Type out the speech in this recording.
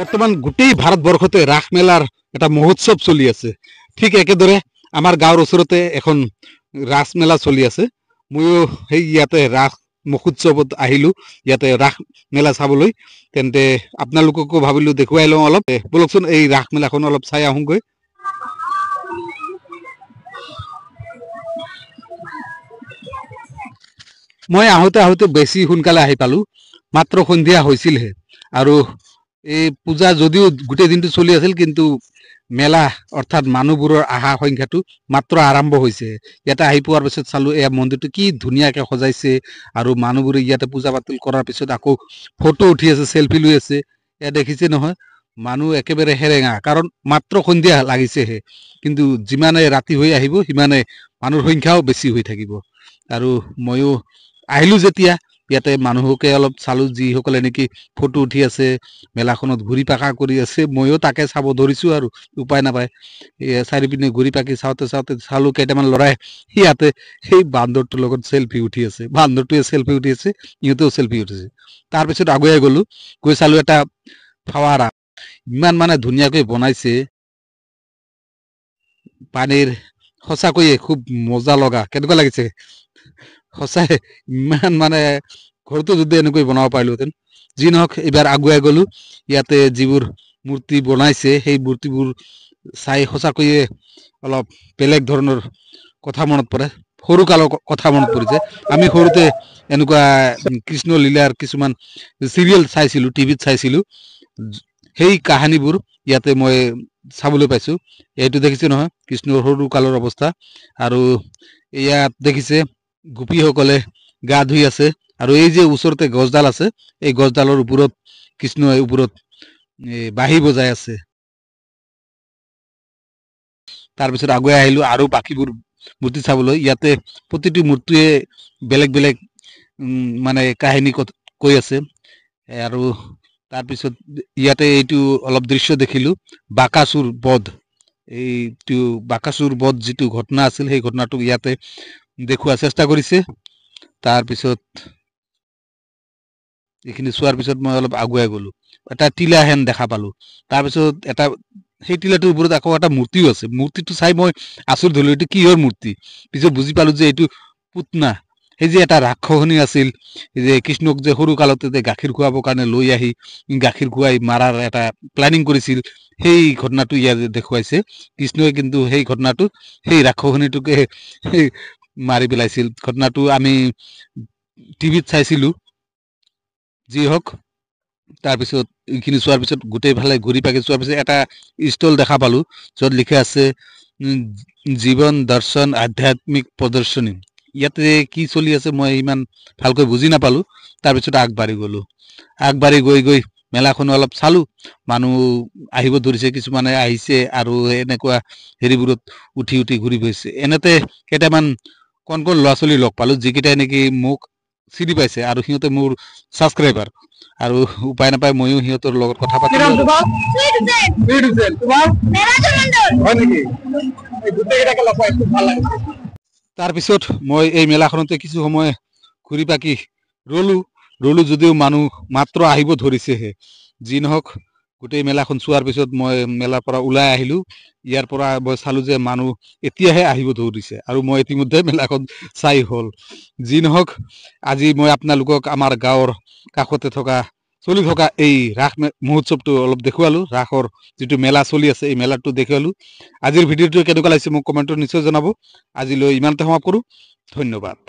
বৰ্তমান গোটেই ভাৰতবৰ্ষতে ৰাস মেলাৰ এটা মহোৎসব চলি আছে। ঠিক একেদৰে আমাৰ গাঁৱৰ ওচৰতে এখন ৰাস মেলা চলি আছে। ময়ো সেই ইয়াতে ৰাস মহোৎসৱত আহিলোঁ, ইয়াতে ৰাস মেলা চাবলৈ। তেন্তে আপোনালোককো ভাবিলোঁ দেখুৱাই লওঁ অলপ। বলকচোন এই ৰাস মেলাখন অলপ চাই আহোঁগৈ। মই আহোঁতে আহোঁতে বেছি সোনকালে আহি পালোঁ, মাত্ৰ সন্ধিয়া হৈছিলহে। আৰু এই পূজা যদিও গোটেই দিনটো চলি আছিল, কিন্তু মেলা অৰ্থাৎ মানুহবোৰৰ অহা সংখ্যাটো মাত্ৰ আৰম্ভ হৈছে। ইয়াতে আহি পোৱাৰ পিছত চালোঁ এয়া মন্দিৰটো কি ধুনীয়াকৈ সজাইছে, আৰু মানুহবোৰে ইয়াতে পূজা পাতল কৰাৰ পিছত আকৌ ফটো উঠি আছে, চেলফি লৈ আছে। এয়া দেখিছে নহয়, মানুহ একেবাৰে হেৰেঙা, কাৰণ মাত্ৰ সন্ধিয়া লাগিছেহে। কিন্তু যিমানে ৰাতি হৈ আহিব সিমানে মানুহৰ সংখ্যাও বেছি হৈ থাকিব। আৰু ময়ো আহিলোঁ যেতিয়া ইয়াতে মানুহকে অলপ চালোঁ, যিসকলে নেকি ফটো উঠি আছে, মেলাখনত ঘূৰি পাকা কৰি আছে। ময়ো তাকে চাব ধৰিছোঁ আৰু উপায় নাপায়। চাৰিপিনে ঘূৰি পাকি চাওঁতে চাওঁতে চালোঁ কেইটামান ল'ৰাই ইয়াতে সেই বান্দৰটোৰ লগত চেলফি উঠি আছে। বান্দৰটোৱে চেলফি উঠি আছে, ইহঁতেও চেলফি উঠিছে। তাৰপিছত আগুৱাই গ'লোঁ, গৈ চালোঁ এটা ফাৱাৰা, ইমান মানে ধুনীয়াকৈ বনাইছে। পানীৰ সঁচাকৈয়ে খুব মজা লগা। কেনেকুৱা লাগিছে? সঁচাই ইমান মানে ঘৰতো যদি এনেকৈ বনাব পাৰিলোহেঁতেন। যি নহওক, এইবাৰ আগুৱাই গ'লোঁ। ইয়াতে যিবোৰ মূৰ্তি বনাইছে সেই মূৰ্তিবোৰ চাই সঁচাকৈয়ে অলপ বেলেগ ধৰণৰ কথা মনত পৰে। সৰুকালৰ কথা মনত পৰিছে। আমি সৰুতে এনেকুৱা কৃষ্ণ লীলাৰ কিছুমান চিৰিয়েল চাইছিলোঁ, টিভিত চাইছিলোঁ। সেই কাহিনীবোৰ ইয়াতে মই চাবলৈ পাইছোঁ। এইটো দেখিছে নহয়, কৃষ্ণৰ সৰুকালৰ অৱস্থা। আৰু ইয়াত দেখিছে গোপীসকলে গা ধুই আছে, আৰু এই যে ওচৰতে গছডাল আছে, এই গছডালৰ ওপৰত কৃষ্ণই ওপৰত বাঁহী বজাই আছে। তাৰপিছত আগুৱাই আহিলোঁ আৰু বাকীবোৰ মূৰ্তি চাবলৈ। ইয়াতে প্ৰতিটো মূৰ্তিয়ে বেলেগ বেলেগ মানে কাহিনী কৈ আছে। আৰু তাৰপিছত ইয়াতে এইটো অলপ দৃশ্য দেখিলোঁ, বাকাসুৰ বধ। এইটো বাকাসুৰ বধ যিটো ঘটনা আছিল, সেই ঘটনাটোক ইয়াতে দেখুওৱাৰ চেষ্টা কৰিছে। তাৰপিছত এইখিনি চোৱাৰ পিছত মই অলপ আগুৱাই গ'লোঁ, এটা টিলা হেন দেখা পালোঁ। তাৰপিছত সেই টিলাটোৰ ওপৰত আকৌ এটা মূৰ্তিও আছে। মূৰ্তিটো চাই মই আচৰিত হ'লোঁ, এইটো কিহৰ মূৰ্তি? পিছত বুজি পালোঁ যে এইটো পুতনা। সেই যে এটা ৰাক্ষসনী আছিল, যে কৃষ্ণক যে সৰু কালতে যে গাখীৰ খুৱাবৰ কাৰণে লৈ আহি গাখীৰ খুৱাই মাৰাৰ এটা প্লেনিং কৰিছিল, সেই ঘটনাটো ইয়াত দেখুৱাইছে। কৃষ্ণই কিন্তু সেই ঘটনাটো সেই ৰাক্ষসনীটোকে মাৰি পেলাইছিল। ঘটনাটো আমি টিভিত চাইছিলোঁ। যি হওক, তাৰপিছত এইখিনি চোৱাৰ পিছত গোটেইফালে ঘূৰি পাকি চোৱাৰ পিছত এটা ষ্টল দেখা পালোঁ, য'ত লিখা আছে জীৱন দৰ্শন আধ্যাত্মিক প্ৰদৰ্শনী। ইয়াতে কি চলি আছে মই ইমান ভালকৈ বুজি নাপালোঁ। তাৰপিছত আগবাঢ়ি গ'লোঁ। আগবাঢ়ি গৈ গৈ মেলাখন অলপ চালোঁ। মানুহ আহিব ধৰিছে, কিছুমানে আহিছে আৰু এনেকুৱা হেৰিবোৰত উঠি উঠি ঘূৰি ফুৰিছে। এনেতে কেইটামান কণ কণ ল'ৰা ছোৱালী লগ পালোঁ, যিকেইটাই নেকি মোক চিনি পাইছে, আৰু সিহঁতে মোৰ ছাবস্ক্ৰাইবাৰ। আৰু উপায় নাপায় ময়ো সিহঁতৰ লগত কথা পাতিলোঁ। তাৰপিছত মই এই মেলাখনতে কিছু সময় ঘূৰি পাকি ৰলোঁ যদিও মানুহ মাত্ৰ আহিব ধৰিছেহে। যি নহওক, গোটেই মেলাখন চোৱাৰ পিছত মই মেলাৰ পৰা ওলাই আহিলোঁ। ইয়াৰ পৰা মই চালোঁ যে মানুহ এতিয়াহে আহিব ধৰিছে, আৰু মই ইতিমধ্যে মেলাখন চাই হ'ল। যি নহওক, আজি মই আপোনালোকক আমাৰ গাঁৱৰ কাষতে চলি থকা এই ৰাস মহোৎসৱটো অলপ দেখুৱালোঁ। ৰাসৰ যিটো মেলা চলি আছে, এই মেলাটো দেখুৱালোঁ। আজিৰ ভিডিঅ'টো কেনেকুৱা লাগিছে মোক কমেণ্টত নিশ্চয় জনাব। আজিলৈ ইমানতে সমাপ্ত কৰোঁ। ধন্যবাদ।